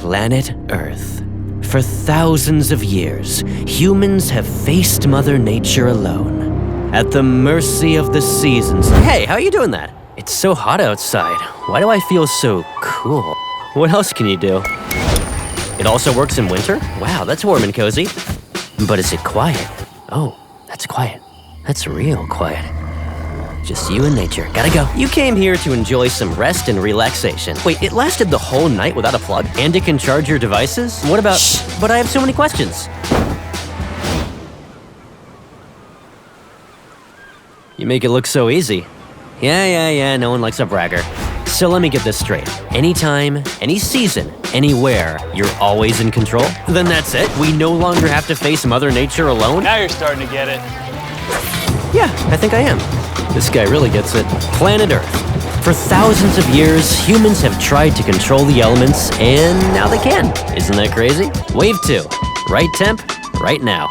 Planet Earth. For thousands of years, humans have faced Mother Nature alone, at the mercy of the seasons. Hey, how are you doing that? It's so hot outside. Why do I feel so cool? What else can you do? It also works in winter? Wow, that's warm and cozy. But is it quiet? Oh, that's quiet. That's real quiet. Just you and nature. Gotta go. You came here to enjoy some rest and relaxation. Wait, it lasted the whole night without a plug? And it can charge your devices? What about— Shh. But I have so many questions. You make it look so easy. Yeah, no one likes a bragger. So let me get this straight. Anytime, any season, anywhere, you're always in control? Then that's it? We no longer have to face Mother Nature alone? Now you're starting to get it. Yeah, I think I am. This guy really gets it. Planet Earth. For thousands of years, humans have tried to control the elements, and now they can. Isn't that crazy? Wave 2. Right temp, right now.